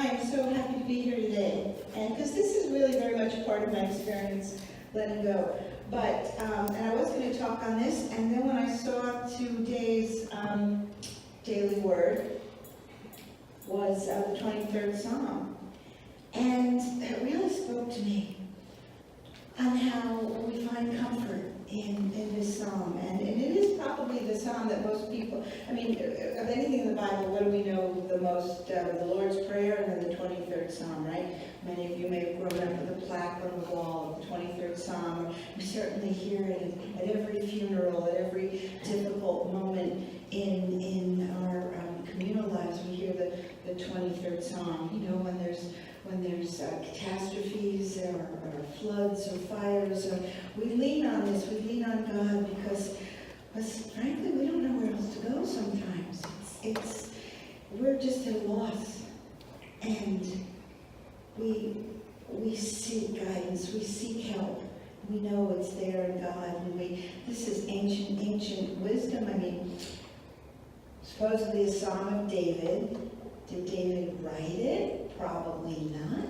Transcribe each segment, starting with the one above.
I am so happy to be here today, and because this is really very much part of my experience letting go. But, and I was going to talk on this, and then when I saw today's daily word was the 23rd Psalm, and it really spoke to me on how we find comfort in this psalm. And it is probably the psalm that most people, I mean, of anything in the Bible, what do we know the most? The Lord's Prayer and then the 23rd Psalm, right? Many of you may have grown up with a plaque on the wall of the 23rd Psalm. We certainly hear it at every funeral, at every difficult moment in our communal lives. We hear the 23rd Psalm, you know, when there's catastrophes or floods or fires. We lean on this, we lean on God because frankly, we don't know where else to go sometimes. We're just at a loss. And we seek guidance, we seek help. We know it's there in God. And this is ancient wisdom. I mean, supposedly a Psalm of David. Did David write it? Probably not.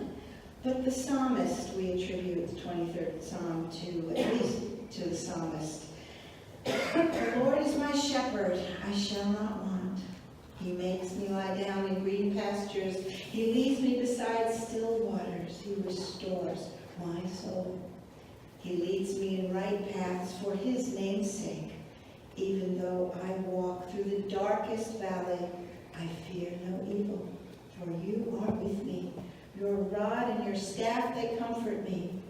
But the psalmist, we attribute the 23rd Psalm to, at least to the psalmist. The Lord is my shepherd, I shall not want. He makes me lie down in green pastures. He leads me beside still waters. He restores my soul. He leads me in right paths for his name's sake. Even though I walk through the darkest valley, I fear no evil, for you are with me. Your rod and your staff, they comfort me.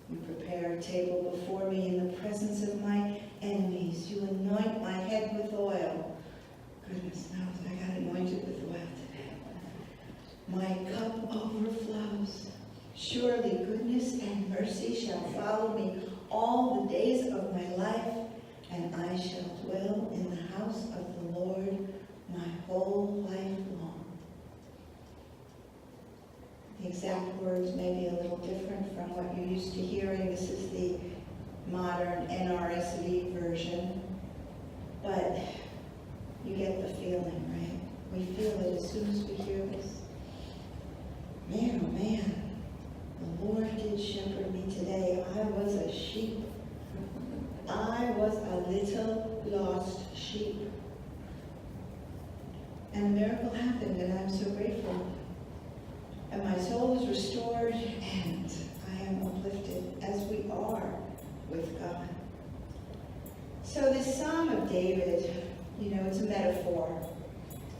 You prepare a table before me in the presence of my enemies. You anoint my head with oil. Goodness knows I got anointed with oil today. My cup overflows. Surely goodness and mercy shall follow me all the days of my life, and I shall dwell in the house of the Lord my whole life long. The exact words may be a little different from what you're used to hearing. This is the modern NRSV version, but you get the feeling, right? We feel it as soon as we hear this. Man, oh man, the Lord did shepherd me today. I was a sheep. I was a little lost sheep. And a miracle happened, and I'm so grateful. And my soul is restored, and I am uplifted, as we are with God. So this Psalm of David, you know, it's a metaphor.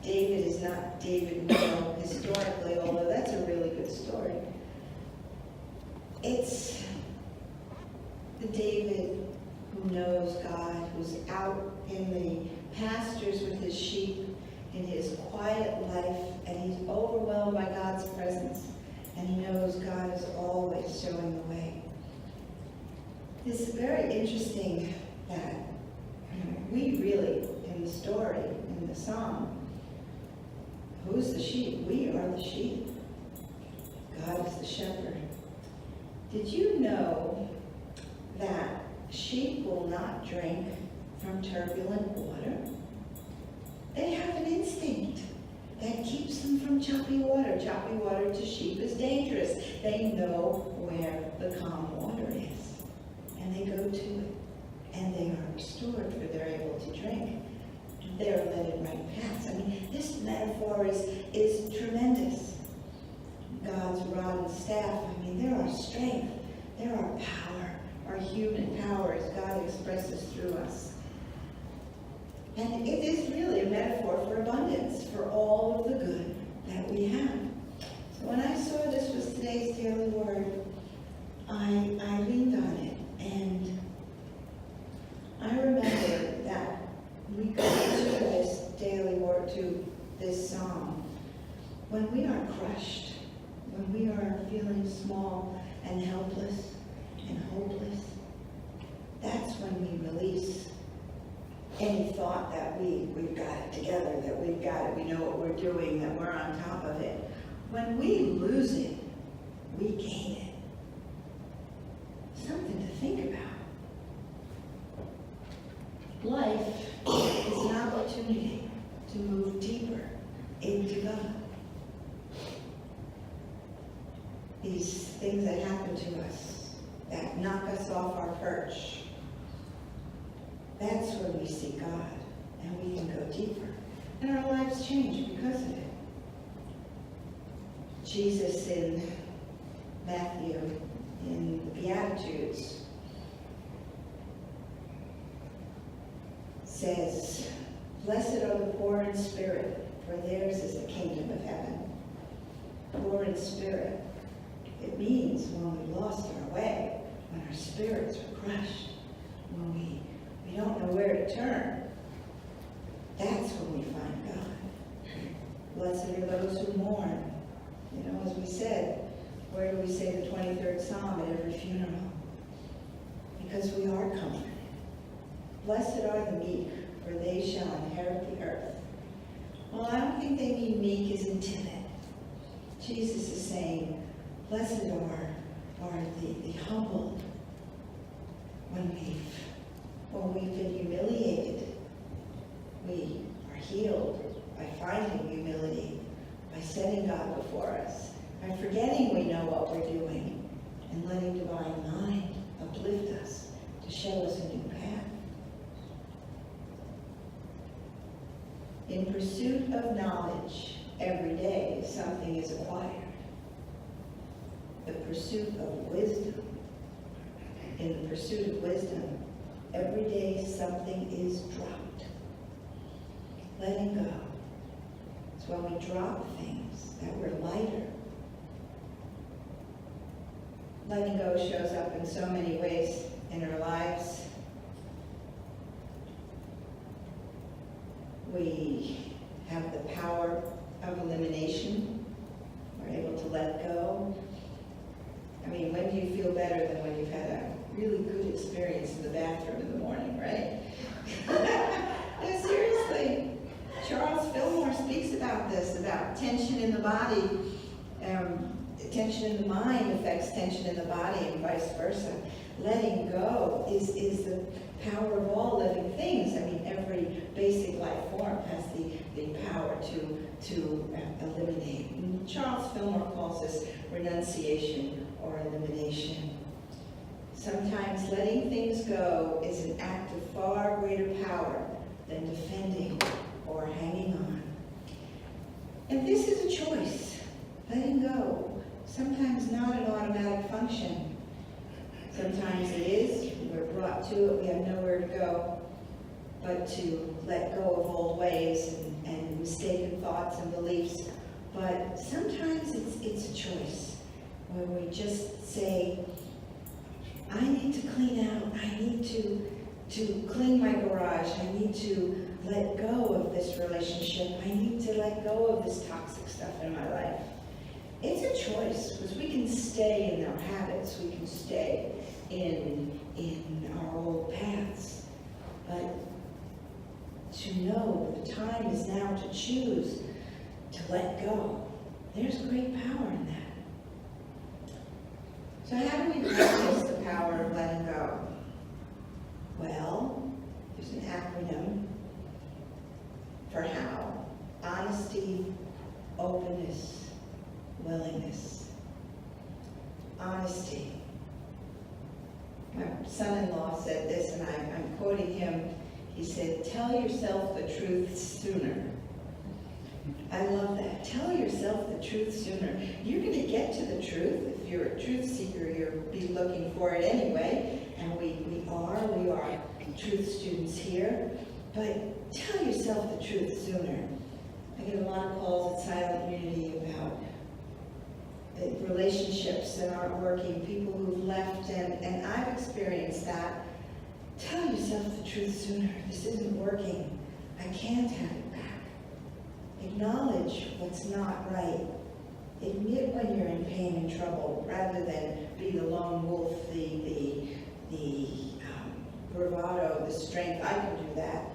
David is not David we know historically, although that's a really good story. It's the David who knows God, who's out in the pastures with his sheep, in his quiet life, and he's overwhelmed by God's presence, and he knows God is always showing the way. It's very interesting that we really, in the story, in the psalm, who's the sheep? We are the sheep. God is the shepherd. Did you know that sheep will not drink from turbulent water? They have an instinct that keeps them from choppy water. Choppy water to sheep is dangerous. They know where the calm water is, and they go to it, and they are restored, for they're able to drink. They're led in right paths. I mean, this metaphor is tremendous. God's rod and staff, I mean, they're our strength, they're our power, our human power as God expresses through us. And it is really a metaphor for abundance, for all of the good that we have. So when I saw this was today's daily word, I leaned on it, and I remember that we go to this daily word, to this psalm, when we are crushed, when we are feeling small and helpless and hopeless. That's when we release any thought that we've got it together, that we've got it, we know what we're doing, that we're on top of it. When we lose it, we gain it. Something to think about. Life is an opportunity to move deeper into God. these things that happen to us, that knock us off our perch, that's when we see God, and we can go deeper. And our lives change because of it. Jesus in Matthew, in the Beatitudes, says, "Blessed are the poor in spirit, for theirs is the kingdom of heaven." Poor in spirit. It means when we lost our way, when our spirits are crushed, when we don't know where to turn. That's when we find God. Blessed are those who mourn. You know, as we said, where do we say the 23rd Psalm at every funeral? Because we are comforted. Blessed are the meek, for they shall inherit the earth. Well, I don't think they mean meek as in timid. Jesus is saying, blessed are the humble. When we've been humiliated, we are healed by finding humility, by setting God before us, by forgetting we know what we're doing, and letting divine mind uplift us to show us a new path. In pursuit of knowledge, every day something is acquired. The pursuit of wisdom. In the pursuit of wisdom, every day something is dropped. Letting go. It's when we drop things that we're lighter. Letting go shows up in so many ways in our lives. We have the power of elimination. We're able to let go. I mean, when do you feel better than when you've had a really good experience in the bathroom in the morning, right? No, seriously. Charles Fillmore speaks about this, about tension in the body. Tension in the mind affects tension in the body and vice versa. Letting go is the power of all living things. I mean, every basic life form has the power to eliminate. And Charles Fillmore calls this renunciation or elimination. Sometimes letting things go is an act of far greater power than defending or hanging on. And this is a choice. Letting go. Sometimes not an automatic function. Sometimes it is. We're brought to it. We have nowhere to go but to let go of old ways and mistaken thoughts and beliefs. But sometimes it's a choice where we just say, I need to clean out. I need to clean my garage. I need to let go of this relationship. I need to let go of this toxic stuff in my life. It's a choice, because we can stay in our habits. We can stay in our old paths. But to know the time is now to choose to let go. There's great power in that. So how do we practice the power of letting go? Well, there's an acronym for how. Honesty, openness, willingness. Honesty. My son-in-law said this, and I'm quoting him. He said, tell yourself the truth sooner. I love that. Tell yourself the truth sooner. You're going to get to the truth. If you're a truth seeker, you'll be looking for it anyway. And we are truth students here. But tell yourself the truth sooner. I get a lot of calls at Silent Unity about relationships that aren't working, people who've left, and I've experienced that. Tell yourself the truth sooner. This isn't working. I can't have it back. Acknowledge what's not right. Admit when you're in pain and trouble, rather than be the lone wolf, the bravado, the strength. I can do that.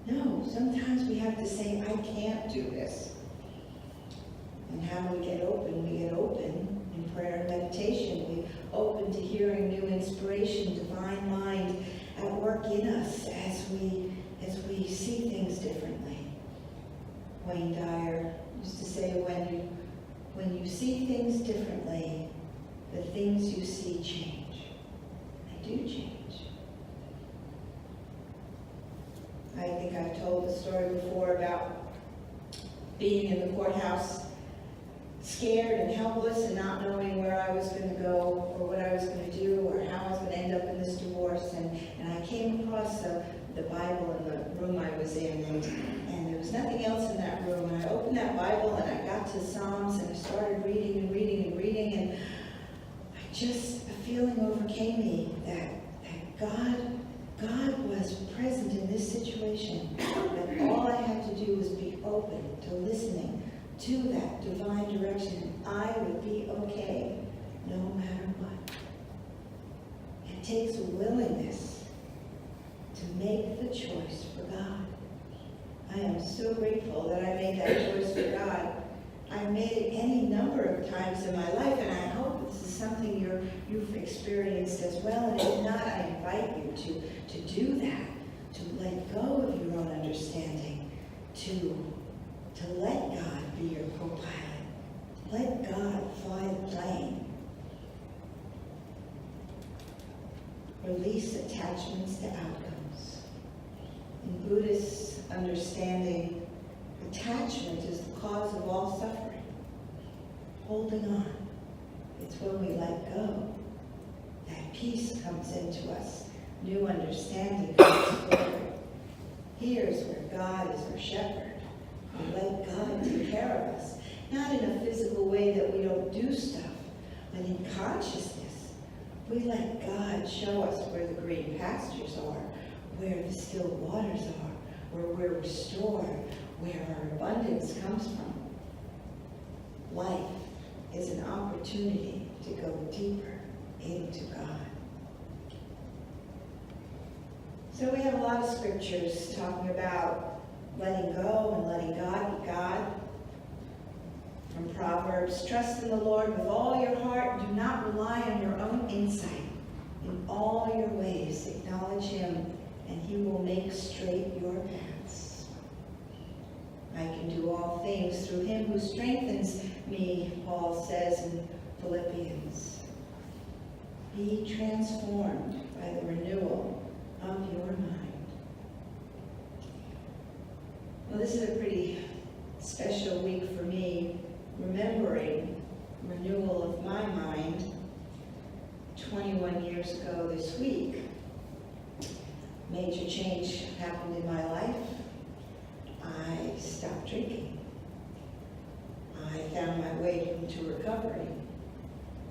No, sometimes we have to say, I can't do this. And how do we get open? We get open in prayer and meditation. We open to hearing new inspiration, divine mind at work in us as we see things differently. Wayne Dyer used to say, when you see things differently, the things you see change. They do change. I think I've told the story before about being in the courthouse, scared and helpless and not knowing where I was going to go or what I was going to do or how I was going to end up in this divorce. And I came across the Bible in the room I was in, and there was nothing else in that room. And I opened that Bible and I got to Psalms and I started reading and reading and reading, and a feeling overcame me that God was present in this situation. That all I had to do was be open to listening to that divine direction, and I would be okay no matter what. It takes a willingness to make the choice for God. I am so grateful that I made that choice for God. I've made it any number of times in my life, and I hope this is something you've experienced as well. And if not, I invite you to do that, to let go of your own understanding, to let God be your co-pilot. Let God fly the plane. Release attachments to outcomes. In Buddhist understanding, attachment is the cause of all suffering. Holding on. It's when we let go that peace comes into us. New understanding comes forward. Here's where God is our shepherd. We let God take care of us. Not in a physical way that we don't do stuff, but in consciousness. We let God show us where the green pastures are, where the still waters are, where we're restored, where our abundance comes from. Life is an opportunity to go deeper into God. So we have a lot of scriptures talking about letting go and letting God be God. From Proverbs, trust in the Lord with all your heart. Do not rely on your own insight. In all your ways, acknowledge him, and he will make straight your paths. I can do all things through him who strengthens me, Paul says in Philippians. Be transformed by the renewal of your mind. Well, this is a pretty special week for me, remembering renewal of my mind. 21 years ago this week, major change happened in my life. I stopped drinking. I found my way into recovery.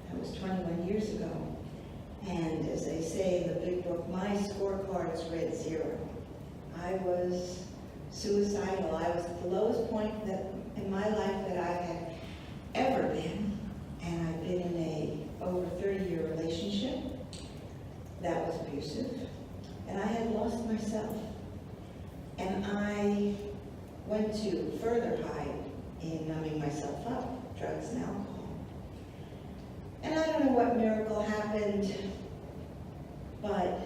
That was 21 years ago. And as they say in the big book, my scorecard is read 0. I was suicidal. I was at the lowest point in my life that I had ever been. And I've been in a over 30-year relationship that was abusive. And I had lost myself. And I went to further hide in numbing myself up, drugs and alcohol. And I don't know what miracle happened, but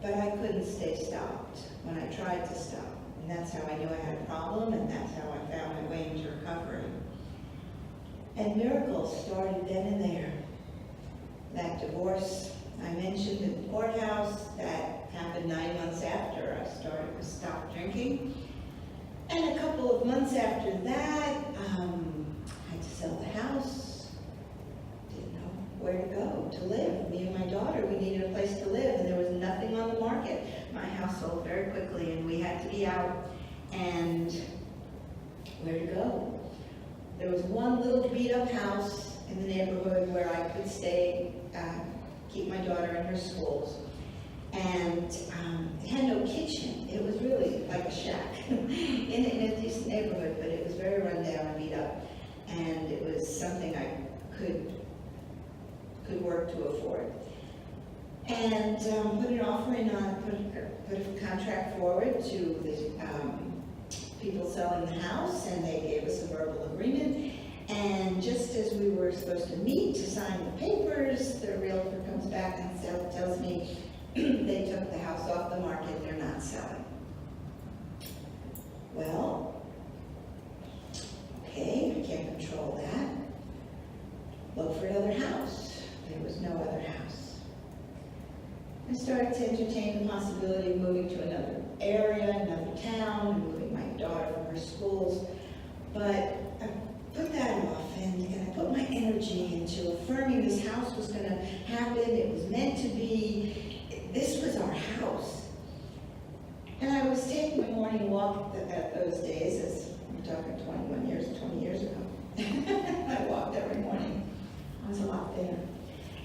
I couldn't stay stopped when I tried to stop. And that's how I knew I had a problem, and that's how I found my way into recovery. And miracles started then and there. That divorce I mentioned in the courthouse, that happened 9 months after I started to stop drinking. And a couple of months after that, I had to sell the house. Didn't know where to go to live. Me and my daughter, we needed a place to live, and there was nothing on the market. My house sold very quickly, and we had to be out. And where to go? There was one little beat-up house in the neighborhood where I could stay, keep my daughter in her schools. And it had no kitchen. It was really like a shack in a decent neighborhood, but it was very run down and beat up. And it was something I could work to afford. And put an offer in on, put a contract forward to the people selling the house, and they gave us a verbal agreement. And just as we were supposed to meet to sign the papers, the realtor comes back and tells me they took the house off the market, they're not selling. Well, okay, I can't control look for another house. There was no other house. I started to entertain the possibility of moving to another area, another town, moving my daughter from her schools. But I put that off, and I put my energy into affirming this house was going to happen. It was meant to be. This was our house. And I was taking my morning walk at those days, as I'm talking 20 years ago. I walked every morning. I was a lot thinner.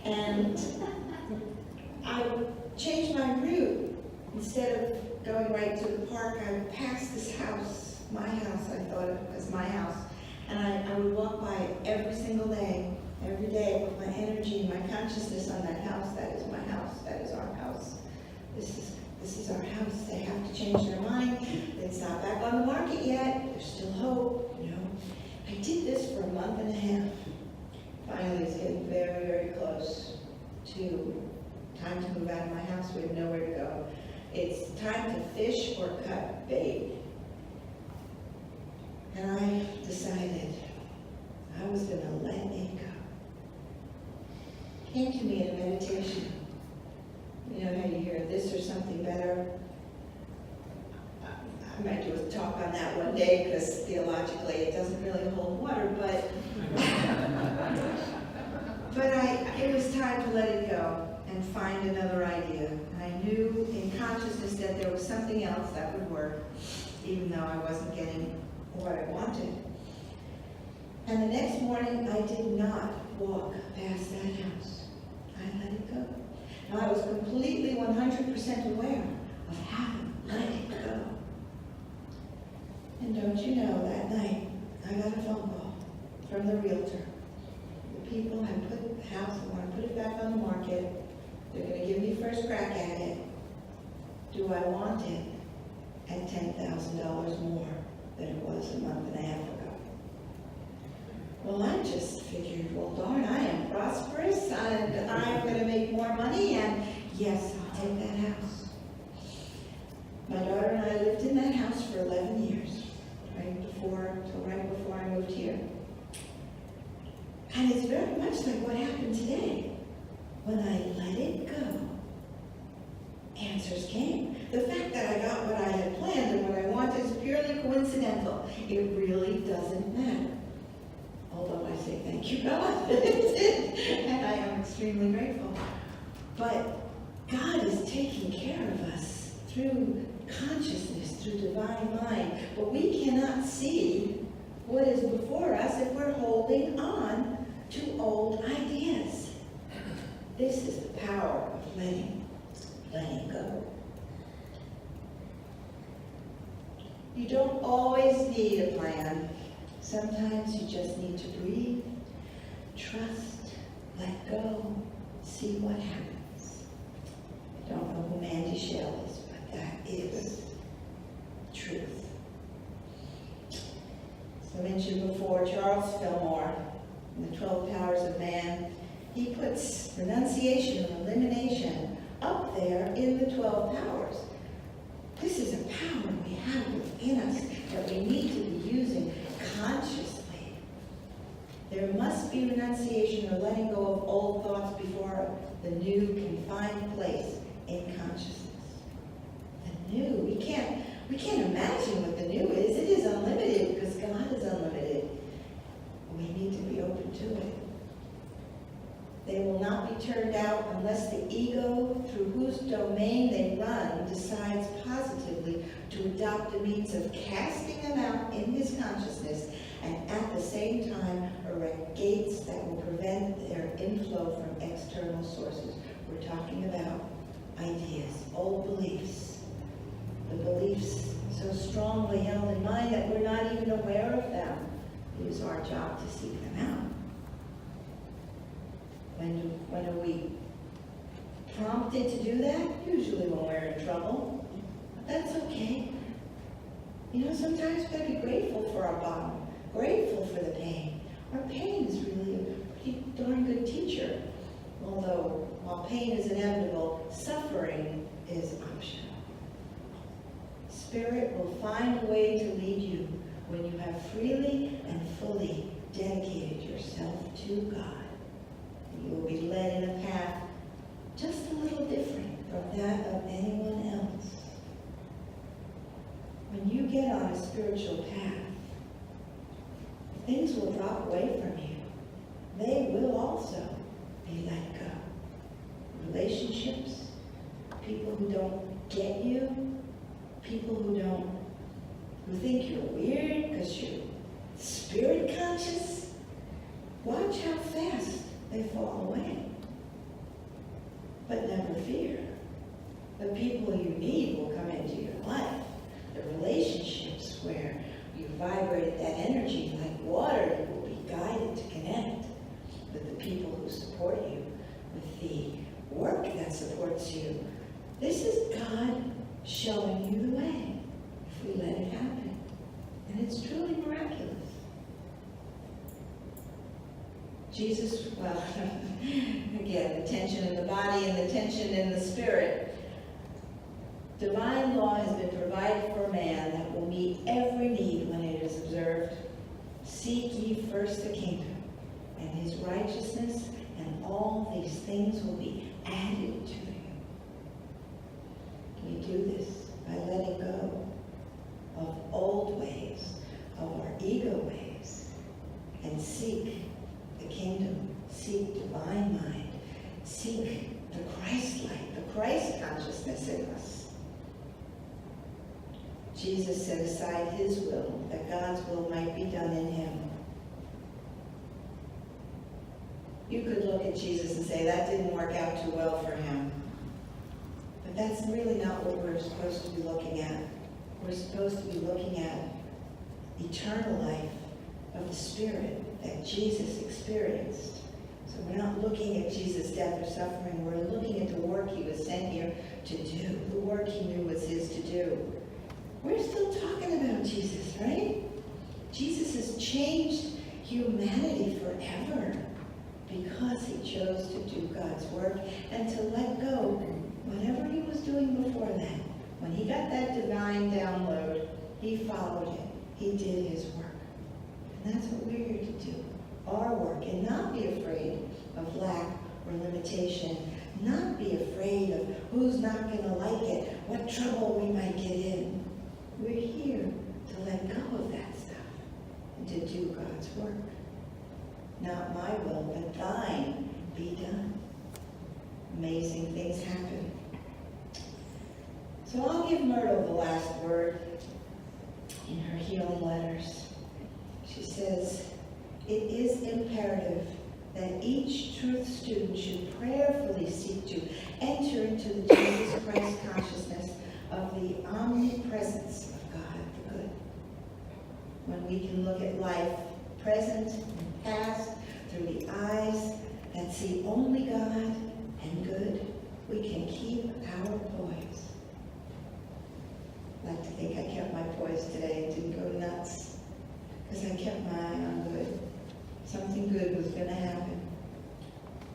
And I changed my route. Instead of going right to the park, I would pass this house, my house, I thought of it as my house. And I would walk by it every single day, every day, with my energy and my consciousness on that house. That is my house. That is our house. This is our house. They have to change their mind. It's not back on the market yet. There's still hope, you know. I did this for a month and a half. Finally, it's getting very, very close to time to move out of my house. We have nowhere to go. It's time to fish or cut bait. And I decided I was going to let it go. It came to me in meditation. You know how you hear this or something better? I might do a talk on that one day, because theologically it doesn't really hold water, but it was time to let it go and find another idea. And I knew in consciousness that there was something else that would work, even though I wasn't getting what I wanted. And the next morning, I did not walk past that house. I let it go. Now, I was completely 100% aware of having let it go. And don't you know, that night, I got a phone call from the realtor. The people had put the house, they want to put it back on the market. They're going to give me first crack at it. Do I want it at $10,000 more than it was a month and a half ago? Well, I just figured, well, darn, I am prosperous, and I'm going to make more money, and yes, I'll take that house. My daughter and I lived in that house for 11 years, right before I moved here. And it's very much like what happened today. When I let it go, answers came. The fact that I got what I had planned and what I wanted is purely coincidental. It really doesn't matter. Although I say thank you, God, that it did, and I am extremely grateful. But God is taking care of us through consciousness, through divine mind. But we cannot see what is before us if we're holding on to old ideas. This is the power of letting go. You don't always need a plan. Sometimes you just need to breathe, trust, let go, see what happens. I don't know who Mandy Shell is, but that is truth. As I mentioned before, Charles Fillmore, in the 12 Powers of Man, he puts renunciation and elimination up there in the 12 powers. This is a power we have within us that we need to be using consciously. There must be renunciation or letting go of old thoughts before the new can find place in consciousness. The new, we can't imagine what the new is. It is unlimited because God is unlimited. We need to be open to it. They will not be turned out unless the ego, through whose domain they run, decides positively to adopt the means of casting them out in his consciousness, and at the same time erect gates that will prevent their inflow from external sources. We're talking about ideas, old beliefs, the beliefs so strongly held in mind that we're not even aware of them. It is our job to seek them out. When are we prompted to do that? Usually when we're in trouble. But that's okay. You know, sometimes we've got to be grateful for our bottom, grateful for the pain. Our pain is really a pretty darn good teacher. Although, while pain is inevitable, suffering is optional. Spirit will find a way to lead you when you have freely and fully dedicated yourself to God. You will be led in a path just a little different from that of anyone else. When you get on a spiritual path, things will drop away from you. They will also be let go. Relationships, people who don't get you, people who think you're weird because you're spirit conscious. Watch how fast they fall away. But never fear. The people you need will come into your life. The relationships where you vibrated that energy like water, you will be guided to connect with the people who support you, with the work that supports you. This is God showing you the way if we let it happen. And it's truly miraculous. Jesus, well, again, the tension in the body and the tension in the spirit. Divine law has been provided for man that will meet every need when it is observed. Seek ye first the kingdom and his righteousness, and all these things will be added to you. We do this by letting go of old ways, of our ego ways, and seek the kingdom, seek divine mind, seek the Christ-like, the Christ consciousness in us. Jesus set aside his will, that God's will might be done in him. You could look at Jesus and say, that didn't work out too well for him. But that's really not what we're supposed to be looking at. We're supposed to be looking at eternal life of the Spirit that Jesus experienced. So we're not looking at Jesus' death or suffering. We're looking at the work he was sent here to do, the work he knew was his to do. We're still talking about Jesus, right? Jesus has changed humanity forever because he chose to do God's work and to let go whatever he was doing before that. When he got that divine download, he followed it. He did his work. And that's what we're here to do, our work, and not be afraid of lack or limitation, not be afraid of who's not going to like it, what trouble we might get in. We're here to let go of that stuff and to do God's work. Not my will, but thine be done. Amazing things happen. So I'll give Myrtle the last word in her healing letters. She says, it is imperative that each truth student should prayerfully seek to enter into the Jesus Christ consciousness of the omnipresence of God the good. When we can look at life, present and past, through the eyes that see only God and good, we can keep our poise. I like to think I kept my poise today and didn't go nuts, because I kept my eye on good. Something good was going to happen.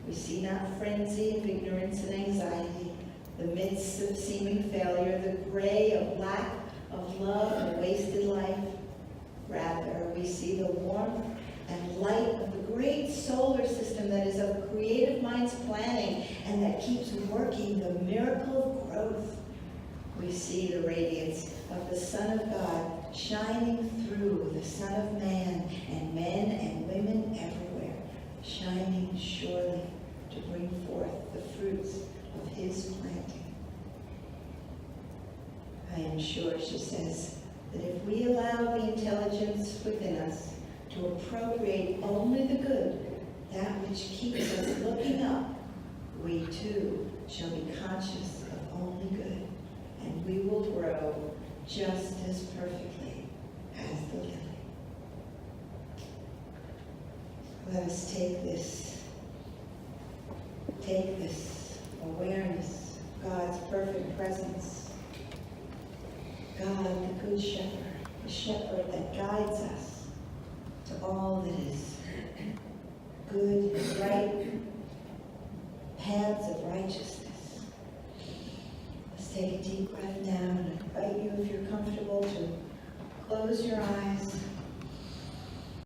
We see not frenzy of ignorance and anxiety, the midst of seeming failure, the gray of lack of love and wasted life. Rather, we see the warmth and light of the great solar system that is of creative mind's planning and that keeps working the miracle of growth. We see the radiance of the Son of God shining through the Son of Man and men and women everywhere, shining surely to bring forth the fruits of his planting. I am sure, she says, that if we allow the intelligence within us to appropriate only the good, that which keeps us looking up, we too shall be conscious of only good, and we will grow just as perfectly as the lily. Let us take this awareness of God's perfect presence, God the Good Shepherd, the shepherd that guides us to all that is good and right, paths of righteousness. Let's take a deep breath now, and I invite you, if you're comfortable, to close your eyes